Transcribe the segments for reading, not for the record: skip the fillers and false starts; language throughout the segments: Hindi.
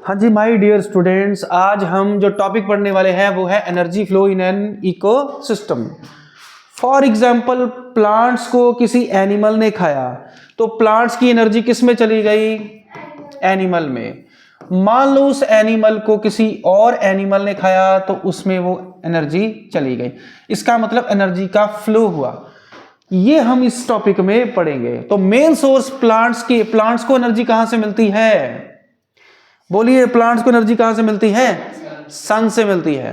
हाँ जी माय डियर स्टूडेंट्स, आज हम जो टॉपिक पढ़ने वाले हैं वो है energy flow in an ecosystem. For example, plants को किसी एनिमल ने खाया तो प्लांट्स की एनर्जी किस में चली गई? एनिमल में। मान लो उस एनिमल को किसी और एनिमल ने खाया तो उसमें वो एनर्जी चली गई। इसका मतलब एनर्जी का फ्लो हुआ। ये हम इस टॉपिक में पढ़ेंगे। तो मेन सोर्स प्लांट्स को एनर्जी कहां से मिलती है? बोलिए, प्लांट्स को एनर्जी कहां से मिलती है? सन से मिलती है।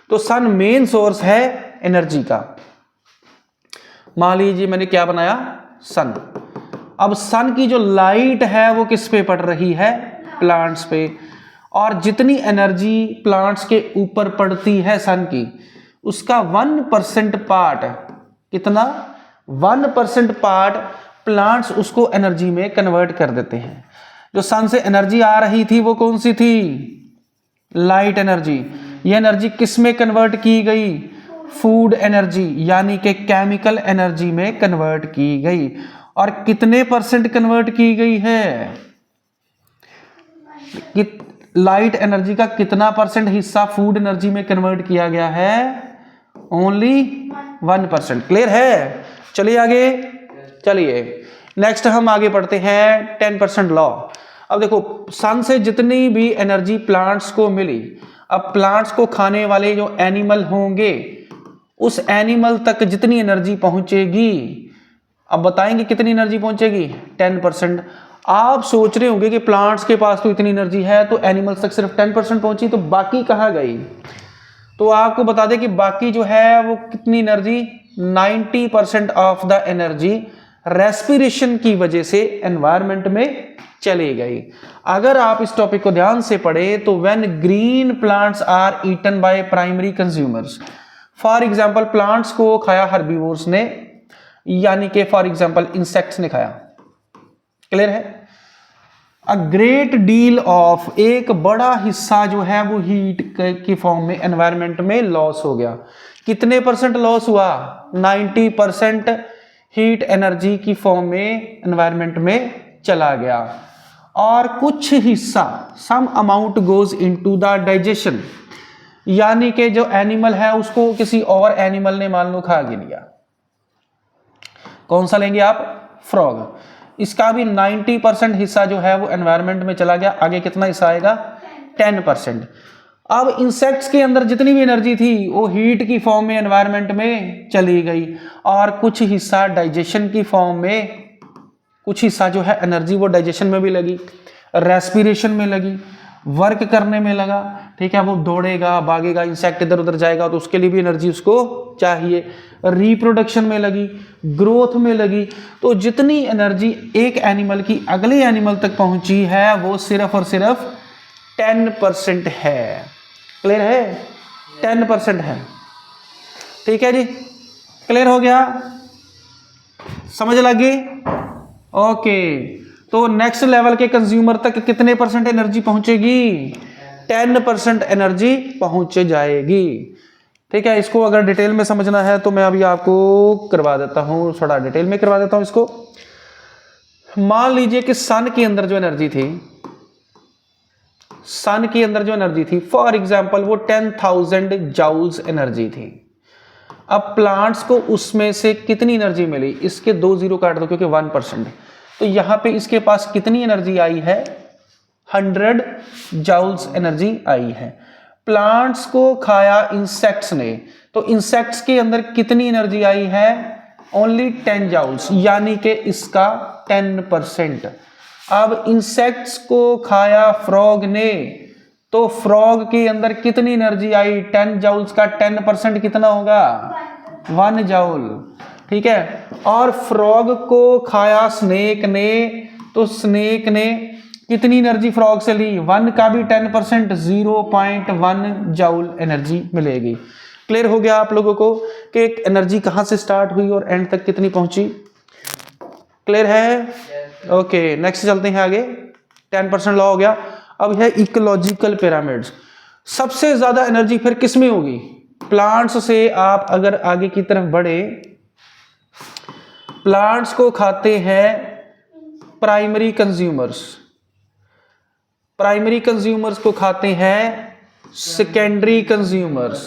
तो सन मेन सोर्स है एनर्जी का। मान लीजिए मैंने क्या बनाया? सन। अब सन की जो लाइट है वो किस पे पड़ रही है? प्लांट्स पे। और जितनी एनर्जी प्लांट्स के ऊपर पड़ती है सन की, उसका 1% पार्ट, कितना? 1% पार्ट प्लांट्स उसको एनर्जी में कन्वर्ट कर देते हैं। जो सन से एनर्जी आ रही थी वो कौन सी थी? Light energy. ये एनर्जी किस में कन्वर्ट की गई? फूड एनर्जी यानी कि केमिकल एनर्जी में कन्वर्ट की गई। और कितने परसेंट कन्वर्ट की गई है? लाइट एनर्जी का कितना परसेंट हिस्सा फूड एनर्जी में कन्वर्ट किया गया है? ओनली 1%। क्लियर है? चलिए आगे। चलिए नेक्स्ट हम आगे पढ़ते हैं 10% लॉ। अब देखो, सन से जितनी भी एनर्जी प्लांट्स को मिली, अब प्लांट्स को खाने वाले जो एनिमल होंगे उस एनिमल तक जितनी एनर्जी पहुंचेगी, अब बताएंगे कितनी एनर्जी पहुंचेगी? 10%। आप सोच रहे होंगे कि प्लांट्स के पास तो इतनी एनर्जी है तो एनिमल्स तक सिर्फ 10% पहुंची, तो बाकी कहां गई? तो आपको बता दें कि बाकी जो है वो कितनी energy? 90% of the energy respiration की वजह से एनवायरनमेंट में चली गई। अगर आप इस टॉपिक को ध्यान से पढ़े तो when green plants are eaten by primary consumers, for example plants को खाया हर्बीवोर्स ने, यानी कि फॉर एग्जांपल इंसेक्ट्स ने खाया। क्लियर है? अ ग्रेट डील ऑफ, एक बड़ा हिस्सा जो है वो हीट के फॉर्म में एनवायरनमेंट में लॉस हो गया। कितने परसेंट लॉस हुआ? 90% हीट एनर्जी की फॉर्म में एनवायरनमेंट में चला गया। और कुछ हिस्सा, some amount goes into the digestion, यानी कि जो एनिमल है उसको किसी और एनिमल ने मान लो खा लिया। कौन सा लेंगे आप? फ्रॉग। इसका भी 90% हिस्सा जो है वो एनवायरनमेंट में चला गया। आगे कितना हिस्सा आएगा? 10%। अब इंसेक्ट्स के अंदर जितनी भी एनर्जी थी वो हीट की फॉर्म में एनवायरनमेंट में चली गई, और कुछ हिस्सा डाइजेशन की फॉर्म में, कुछ हिस्सा जो है एनर्जी वो डाइजेशन में भी लगी, रेस्पिरेशन में लगी, वर्क करने में लगा। ठीक है, वो दौड़ेगा, भागेगा, इंसेक्ट इधर उधर जाएगा तो उसके लिए भी एनर्जी उसको चाहिए। रिप्रोडक्शन में लगी, ग्रोथ में लगी। तो जितनी एनर्जी एक एनिमल की अगले एनिमल तक पहुंची है वो सिर्फ और सिर्फ 10% है। क्लियर है? 10% है। ठीक है जी, क्लियर हो गया? समझ लगी? ओके। तो नेक्स्ट लेवल के कंज्यूमर तक कितने परसेंट एनर्जी पहुंचेगी? 10% एनर्जी पहुंच जाएगी। ठीक है, इसको अगर डिटेल में समझना है तो मैं अभी आपको करवा देता हूं, थोड़ा डिटेल में करवा देता हूं इसको। मान लीजिए कि सन के अंदर जो एनर्जी थी, सन के अंदर जो एनर्जी थी फॉर एग्जांपल वो 10,000 जाउल्स एनर्जी थी। अब प्लांट्स को उसमें से कितनी एनर्जी मिली? इसके 2 जीरो काट दो क्योंकि 1%। तो यहां पे इसके पास कितनी एनर्जी आई है? 100 जाउल्स एनर्जी आई है। प्लांट्स को खाया इंसेक्ट्स ने, तो इंसेक्ट्स के अंदर कितनी एनर्जी आई है? ओनली 10 जाउल्स, यानी कि इसका 10%। अब इंसेक्ट्स को खाया फ्रॉग ने, तो फ्रॉग के अंदर कितनी एनर्जी आई? 10 जाउल्स का 10% कितना होगा? 1 जाउल। ठीक है। और फ्रॉग को खाया स्नेक ने, तो स्नेक ने कितनी एनर्जी फ्रॉग से ली? 1 का भी 10%, 0.1 जाउल एनर्जी मिलेगी। क्लियर हो गया आप लोगों को कि एनर्जी कहां से स्टार्ट हुई और एंड तक कितनी पहुंची? क्लियर है? ओके, नेक्स्ट चलते हैं आगे। 10% लॉ हो गया। अब है इकोलॉजिकल पिरामिड्स। सबसे ज्यादा एनर्जी फिर किस में होगी? प्लांट्स से आप अगर आगे की तरफ बढ़े, प्लांट्स को खाते हैं प्राइमरी कंज्यूमर्स, प्राइमरी कंज्यूमर्स को खाते हैं सेकेंडरी कंज्यूमर्स,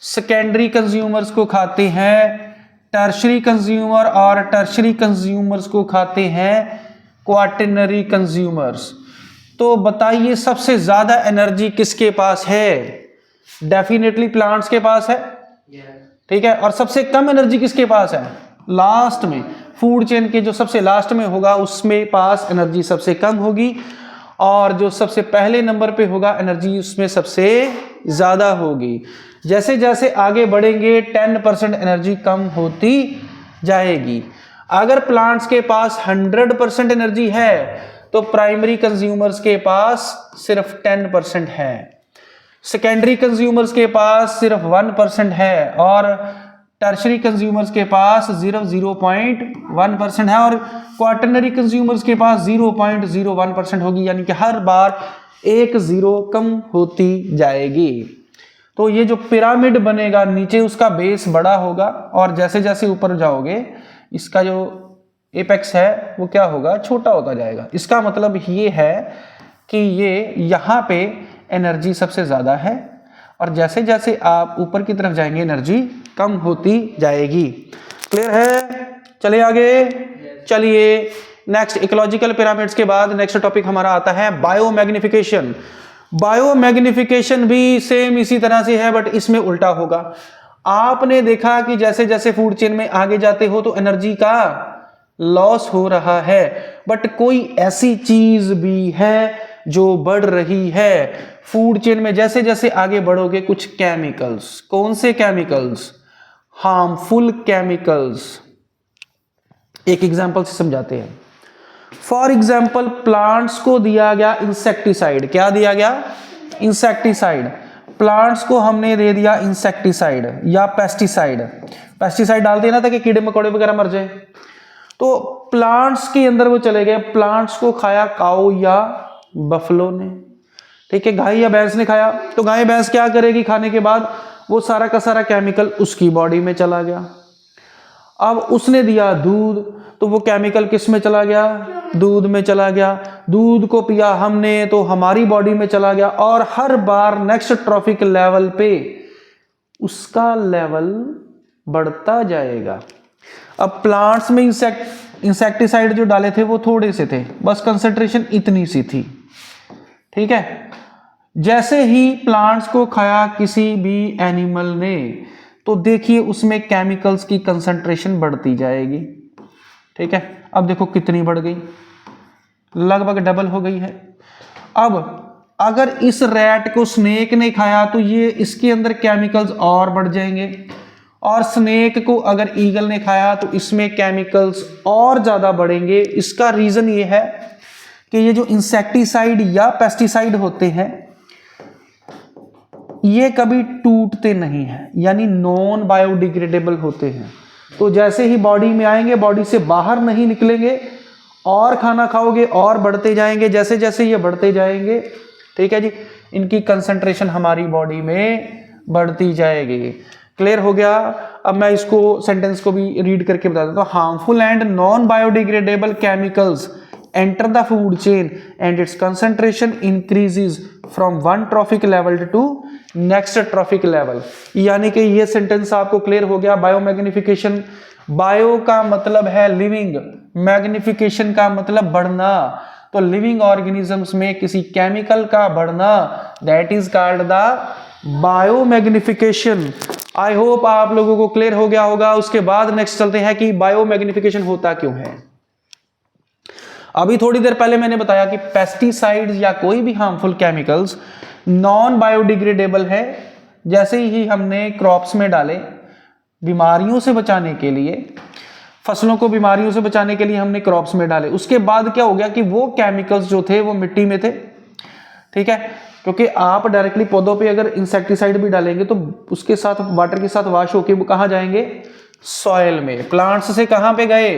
सेकेंडरी कंज्यूमर्स को खाते हैं टर्शरी कंज्यूमर, और टर्शरी कंज्यूमर्स को खाते हैं क्वाटरनरी कंज्यूमर्स। तो बताइए सबसे ज्यादा एनर्जी किसके पास है? डेफिनेटली प्लांट्स के पास है, ठीक है। और सबसे कम एनर्जी किसके पास है? लास्ट में, फूड चेन के जो सबसे लास्ट में होगा उसमें पास एनर्जी सबसे कम होगी, और जो सबसे पहले नंबर पे होगा एनर्जी उसमें सबसे ज्यादा होगी। जैसे जैसे आगे बढ़ेंगे 10% एनर्जी कम होती जाएगी। अगर प्लांट्स के पास 100% एनर्जी है तो प्राइमरी कंज्यूमर्स के पास सिर्फ 10% है, सेकेंडरी कंज्यूमर्स के पास सिर्फ 1% है, और टर्शरी कंज्यूमर्स के पास 0.1% है, और क्वाटरनरी कंज्यूमर्स के पास 0.01% होगी। यानी कि हर बार एक जीरो कम होती जाएगी। तो ये जो पिरामिड बनेगा नीचे उसका बेस बड़ा होगा, और जैसे जैसे ऊपर जाओगे इसका जो एपेक्स है वो क्या होगा? छोटा होता जाएगा। इसका मतलब ये है कि ये यहाँ पे एनर्जी सबसे ज़्यादा है, और जैसे जैसे आप ऊपर की तरफ जाएंगे एनर्जी कम होती जाएगी। क्लियर है? चलिए आगे। चलिए नेक्स्ट, इकोलॉजिकल पिरामिड्स के बाद नेक्स्ट टॉपिक हमारा आता है बायोमैग्निफिकेशन। बायोमैग्निफिकेशन भी सेम इसी तरह से है, बट इसमें उल्टा होगा। आपने देखा कि जैसे जैसे फूड चेन में आगे जाते हो तो एनर्जी का लॉस हो रहा है, बट कोई ऐसी चीज भी है जो बढ़ रही है फूड चेन में। जैसे जैसे आगे बढ़ोगे कुछ केमिकल्स, कौन से केमिकल्स? Harmful chemicals. एक एग्जांपल से समझाते हैं। फॉर एग्जांपल प्लांट्स को दिया गया इंसेक्टिसाइड। क्या दिया गया? इंसेक्टिसाइड। प्लांट्स को हमने दे दिया इंसेक्टिसाइड या पेस्टिसाइड। पेस्टिसाइड डालते हैं ना ताकि कीड़े मकोड़े वगैरह मर जाए। तो प्लांट्स के अंदर वो चले गए, प्लांट्स को खाया काऊ या बफलो ने, ठीक है, गाय या भैंस ने खाया। तो गाय भैंस क्या करेगी? खाने के बाद वो सारा का सारा केमिकल उसकी बॉडी में चला गया। अब उसने दिया दूध, तो वो केमिकल किस में चला गया? दूध में चला गया। दूध को पिया हमने तो हमारी बॉडी में चला गया, और हर बार नेक्स्ट ट्रॉफिक लेवल पे उसका लेवल बढ़ता जाएगा। अब प्लांट्स में इंसेक्टिसाइड जो डाले थे वो थोड़े से थे, बस कंसंट्रेशन इतनी सी थी, ठीक है। जैसे ही प्लांट्स को खाया किसी भी एनिमल ने, तो देखिए उसमें केमिकल्स की कंसंट्रेशन बढ़ती जाएगी, ठीक है। अब देखो कितनी बढ़ गई, लगभग डबल हो गई है। अब अगर इस रैट को स्नेक ने खाया तो ये इसके अंदर केमिकल्स और बढ़ जाएंगे, और स्नेक को अगर ईगल ने खाया तो इसमें केमिकल्स और ज्यादा बढ़ेंगे। इसका रीजन ये है कि ये जो इंसेक्टिसाइड या पेस्टिसाइड होते हैं ये कभी टूटते नहीं हैं, यानी नॉन बायोडिग्रेडेबल होते हैं। तो जैसे ही बॉडी में आएंगे बॉडी से बाहर नहीं निकलेंगे, और खाना खाओगे और बढ़ते जाएंगे। जैसे जैसे ये बढ़ते जाएंगे, ठीक है जी, इनकी कंसंट्रेशन हमारी बॉडी में बढ़ती जाएगी। क्लियर हो गया? अब मैं इसको सेंटेंस को भी रीड करके बता देता हूँ। Harmful and non biodegradable chemicals enter the food chain and its concentration increases from one trophic level to next trophic level। यानी कि ये सेंटेंस आपको क्लियर हो गया। बायोमैग्निफिकेशन, बायो का मतलब है लिविंग, मैग्निफिकेशन का मतलब बढ़ना। तो लिविंग ऑर्गेनिजम्स में किसी केमिकल का बढ़ना, that is called the biomagnification. I hope आप लोगों को क्लियर हो गया होगा। उसके बाद नेक्स्ट चलते हैं कि बायोमैग्निफिकेशन होता क्यों है। अभी थोड़ी देर पहले मैंने बताया कि पेस्टिसाइड्स या कोई भी हार्मफुल केमिकल्स नॉन बायोडिग्रेडेबल है। जैसे ही हमने क्रॉप्स में डाले बीमारियों से बचाने के लिए, फसलों को बीमारियों से बचाने के लिए हमने क्रॉप्स में डाले, उसके बाद क्या हो गया कि वो केमिकल्स जो थे वो मिट्टी में थे, ठीक है। क्योंकि आप डायरेक्टली पौधों पे अगर इंसेक्टिसाइड भी डालेंगे तो उसके साथ वाटर के साथ वॉश होके वो कहाँ जाएंगे? सॉइल में। प्लांट्स से कहाँ पे गए?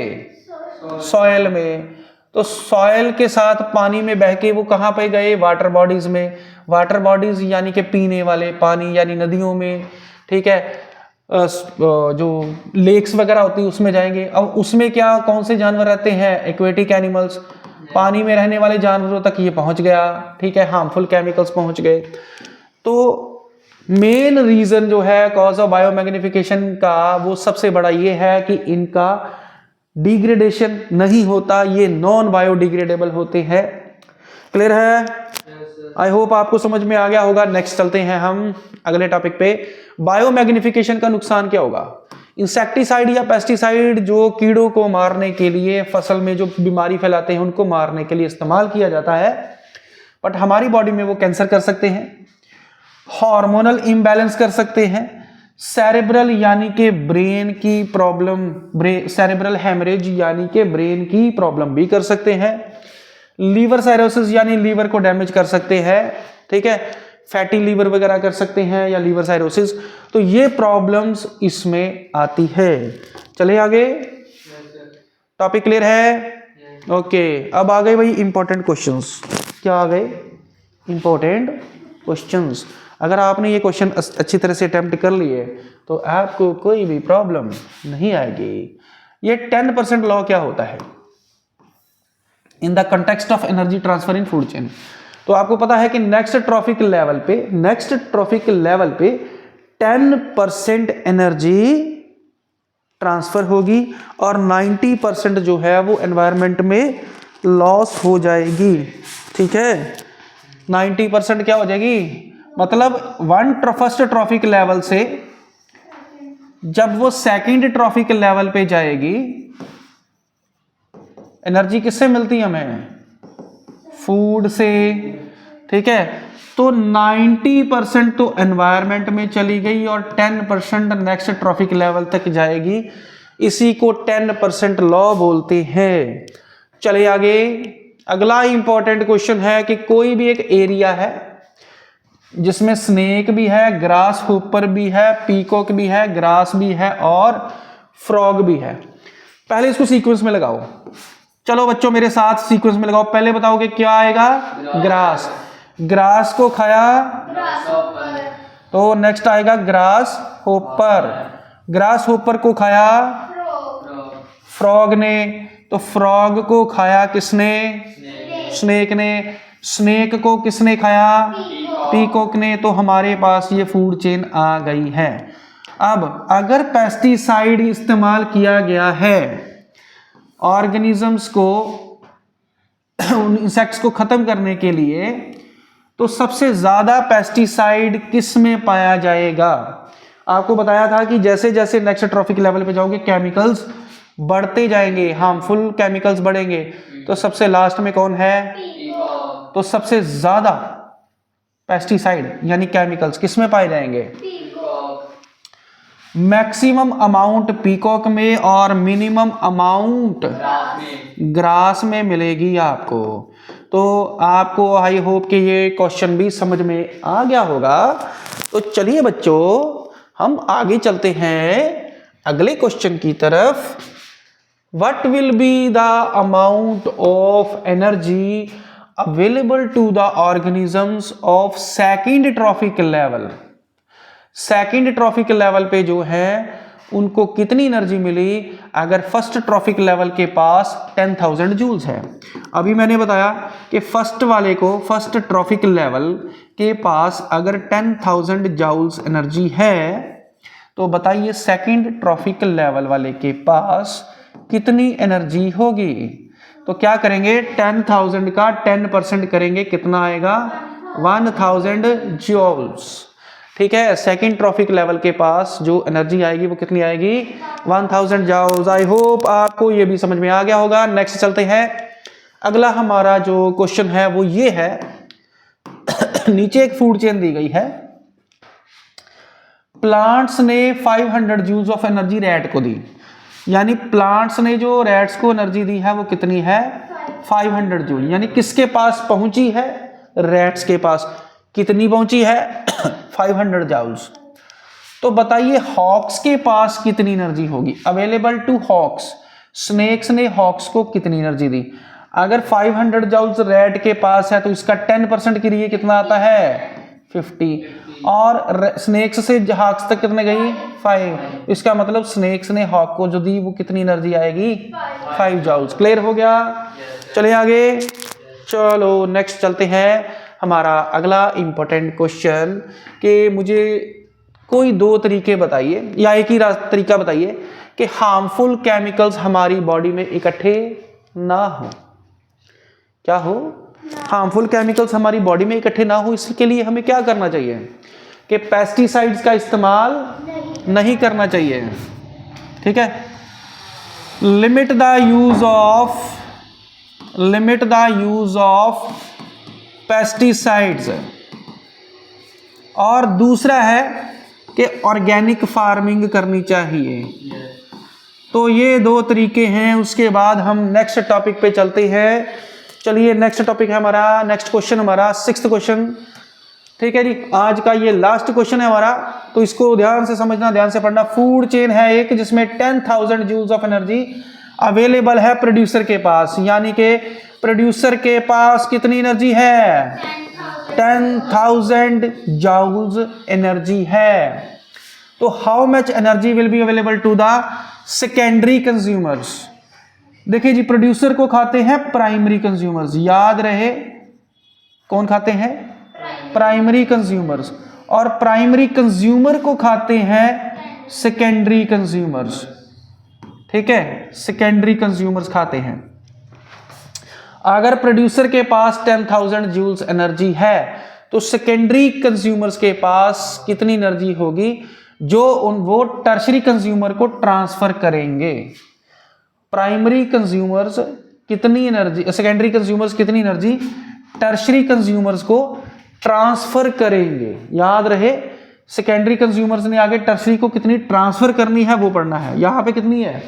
सॉइल में। तो सॉइल के साथ पानी में बह के वो कहाँ पे गए? वाटर बॉडीज में। वाटर बॉडीज यानी कि पीने वाले पानी, यानी नदियों में, ठीक है, जो लेक्स वगैरह होती है उसमें जाएंगे। अब उसमें क्या कौन से जानवर रहते हैं? एक्वेटिक एनिमल्स, पानी में रहने वाले जानवरों तक ये पहुंच गया, ठीक है, हार्मफुल केमिकल्स पहुंच गए। तो मेन रीजन जो है कॉज ऑफ बायोमैग्निफिकेशन का वो सबसे बड़ा ये है कि इनका डिग्रेडेशन नहीं होता, ये नॉन बायोडिग्रेडेबल होते हैं। क्लियर है? आई होप आपको समझ में आ गया होगा। नेक्स्ट चलते हैं हम अगले टॉपिक पे। बायोमैग्निफिकेशन का नुकसान क्या होगा? इंसेक्टिसाइड या पेस्टिसाइड जो कीड़ों को मारने के लिए, फसल में जो बीमारी फैलाते हैं उनको मारने के लिए इस्तेमाल किया जाता है, बट हमारी बॉडी में वो कैंसर कर सकते हैं, हार्मोनल इम्बैलेंस कर सकते हैं, सेरेब्रल यानी कि ब्रेन की प्रॉब्लम, सेरेब्रल हेमरेज यानी कि ब्रेन की प्रॉब्लम भी कर सकते हैं, लीवर साइरोसिस यानी लीवर को डैमेज कर सकते हैं, ठीक है, फैटी लीवर वगैरह कर सकते हैं या लीवर साइरोसिस। तो ये प्रॉब्लम्स इसमें आती है। चले आगे, टॉपिक क्लियर है? ओके, अब आ गए भाई इंपॉर्टेंट क्वेश्चंस। क्या आ गए? Important questions. अगर आपने ये क्वेश्चन अच्छी तरह से अटेम्प्ट कर लिए तो आपको कोई भी प्रॉब्लम नहीं आएगी। ये 10% लॉ क्या होता है in the context of energy transfer in food chain? तो आपको पता है कि नेक्स्ट ट्रॉफिक लेवल पे 10% एनर्जी ट्रांसफर होगी और 90% जो है वो एनवायरनमेंट में लॉस हो जाएगी, ठीक है। 90% क्या हो जाएगी? मतलब फर्स्ट ट्रॉफिक लेवल से जब वो सेकंड ट्रॉफिक लेवल पे जाएगी, एनर्जी किससे मिलती है हमें? फूड से, ठीक है। तो 90% तो एनवायरनमेंट में चली गई और 10% नेक्स्ट ट्रॉफिक लेवल तक जाएगी। इसी को 10% लॉ बोलते हैं। चलिए आगे, अगला इंपॉर्टेंट क्वेश्चन है कि कोई भी एक एरिया है जिसमें स्नेक भी है, ग्रास होपर भी है, पीकॉक भी है, ग्रास भी है और फ्रॉग भी है। पहले इसको सीक्वेंस में लगाओ। चलो बच्चों मेरे साथ सीक्वेंस में लगाओ। पहले बताओ कि क्या आएगा? ग्रास। ग्रास को खाया तो नेक्स्ट आएगा ग्रास होपर। ग्रास होपर को खाया फ्रॉग ने, तो फ्रॉग को खाया किसने? स्नेक ने। स्नेक को किसने खाया? पीकॉक ने। तो हमारे पास ये फूड चेन आ गई है। अब अगर पेस्टिसाइड इस्तेमाल किया गया है ऑर्गेनिजम्स को, उन इंसेक्ट्स को खत्म करने के लिए, तो सबसे ज्यादा पेस्टिसाइड किस में पाया जाएगा? आपको बताया था कि जैसे जैसे नेक्स्ट ट्रॉफिक लेवल पे जाओगे केमिकल्स बढ़ते जाएंगे, हार्मफुल केमिकल्स बढ़ेंगे। तो सबसे लास्ट में कौन है? तो सबसे ज्यादा पेस्टिसाइड यानी केमिकल्स किस में पाए जाएंगे? मैक्सिमम अमाउंट पीकॉक में और मिनिमम अमाउंट ग्रास में मिलेगी आपको। तो आपको आई होप कि ये क्वेश्चन भी समझ में आ गया होगा। तो चलिए बच्चों हम आगे चलते हैं अगले क्वेश्चन की तरफ। What will be the amount of energy available to the organisms of second trophic level? Second trophic level पे जो है उनको कितनी एनर्जी मिली अगर फर्स्ट ट्रॉफिक लेवल के पास 10,000 जूल्स है? अभी मैंने बताया कि फर्स्ट वाले को, फर्स्ट ट्रॉफिक लेवल के पास अगर 10,000 जूल्स एनर्जी है, तो बताइए सेकंड ट्रॉफिक लेवल वाले के पास कितनी एनर्जी होगी? तो क्या करेंगे? 10,000 का 10% करेंगे, कितना आएगा? 1,000 जूल्स, ठीक है। सेकंड ट्रॉफिक लेवल के पास जो एनर्जी आएगी वो कितनी आएगी? 1000 जूल्स। आई होप आपको ये भी समझ में आ गया होगा। नेक्स्ट चलते हैं। अगला हमारा जो क्वेश्चन है वो ये है नीचे एक फूड चेन दी गई है। प्लांट्स ने 500 जूल्स ऑफ एनर्जी रैट को दी, यानी प्लांट्स ने जो रैट्स को एनर्जी दी है वो कितनी है? 500 जूल। यानी किसके पास पहुंची है? रैट्स के पास। कितनी पहुंची है? 500 जूल्स। तो बताइए हॉक्स के पास कितनी एनर्जी होगी अवेलेबल टू हॉक्स? स्नेक्स ने हॉक्स को कितनी एनर्जी दी? अगर 500 जूल्स रैट के पास है तो इसका 10% के लिए कितना आता है? 50। और स्नेक्स से हॉक्स तक कितने गई 5। इसका मतलब स्नेक्स ने हॉक को जो दी वो कितनी एनर्जी आएगी 5 जूल्स। क्लियर हो गया? चलिए आगे, चलो नेक्स्ट चलते हैं। हमारा अगला इंपॉर्टेंट क्वेश्चन कि मुझे कोई 2 तरीके बताइए या एक ही तरीका बताइए कि हार्मफुल केमिकल्स हमारी बॉडी में इकट्ठे ना हो। क्या हो? हार्मफुल केमिकल्स हमारी बॉडी में इकट्ठे ना हो। इसके लिए हमें क्या करना चाहिए कि पेस्टिसाइड्स का इस्तेमाल नहीं करना चाहिए। ठीक है, limit the use of pesticides. और दूसरा है कि ऑर्गेनिक फार्मिंग करनी चाहिए। तो ये 2 तरीके हैं। उसके बाद हम नेक्स्ट टॉपिक पे चलते हैं। चलिए नेक्स्ट टॉपिक है हमारा, नेक्स्ट क्वेश्चन हमारा 6th क्वेश्चन। ठीक है जी, आज का ये लास्ट क्वेश्चन है हमारा, तो इसको ध्यान से समझना, ध्यान से पढ़ना। फूड चेन है एक जिसमें 10,000 जूल्स ऑफ एनर्जी अवेलेबल है प्रोड्यूसर के पास, यानी कि प्रोड्यूसर के पास कितनी एनर्जी है 10,000 जूल्स एनर्जी है। तो how much energy will be available to the secondary consumers. देखिए जी, प्रोड्यूसर को खाते हैं प्राइमरी कंज्यूमर्स, याद रहे कौन खाते हैं प्राइमरी कंज्यूमर्स, और प्राइमरी कंज्यूमर को खाते हैं सेकेंडरी कंज्यूमर्स। ठीक है, सेकेंडरी कंज्यूमर्स खाते हैं। अगर प्रोड्यूसर के पास 10,000 जूल्स एनर्जी है तो सेकेंडरी कंज्यूमर्स के पास कितनी एनर्जी होगी जो वो टर्शरी कंज्यूमर को ट्रांसफर करेंगे। प्राइमरी कंज्यूमर्स कितनी एनर्जी, सेकेंडरी कंज्यूमर्स कितनी एनर्जी टर्शरी कंज्यूमर्स को ट्रांसफर करेंगे। याद रहे, सेकेंडरी कंज्यूमर्स ने आगे टर्शरी को कितनी ट्रांसफर करनी है वो पढ़ना है। यहां पे कितनी है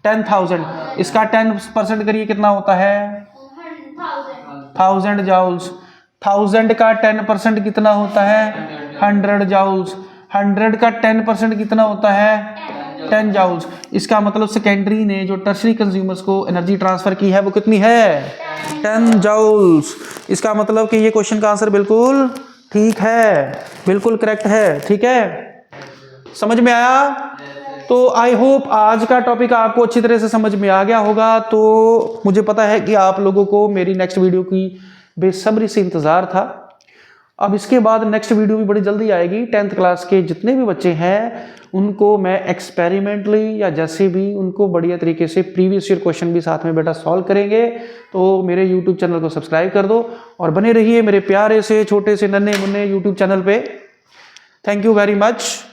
10,000, इसका 10% करिए कितना होता है 1000 जूल्स। 1000 का 10% कितना होता है 100 जूल्स। 100 का 10% कितना होता है 10 जूल्स। इसका मतलब सेकेंडरी ने जो टर्शरी कंज्यूमर्स को एनर्जी ट्रांसफर की है वो कितनी है 10 जूल्स। इसका मतलब कि ये क्वेश्चन का आंसर बिल्कुल ठीक है, बिल्कुल करेक्ट है। ठीक है, समझ में आया? तो आई होप आज का टॉपिक आपको अच्छी तरह से समझ में आ गया होगा। तो मुझे पता है कि आप लोगों को मेरी नेक्स्ट वीडियो की बेसब्री से इंतजार था। अब इसके बाद नेक्स्ट वीडियो भी बड़ी जल्दी आएगी। 10th क्लास के जितने भी बच्चे हैं उनको मैं एक्सपेरिमेंटली या जैसे भी उनको बढ़िया तरीके से प्रीवियस ईयर क्वेश्चन भी साथ में बेटा सॉल्व करेंगे। तो मेरे यूट्यूब चैनल को सब्सक्राइब कर दो और बने रहिए मेरे प्यारे से छोटे से नन्हे मुन्ने यूट्यूब चैनल पे। Thank you very much.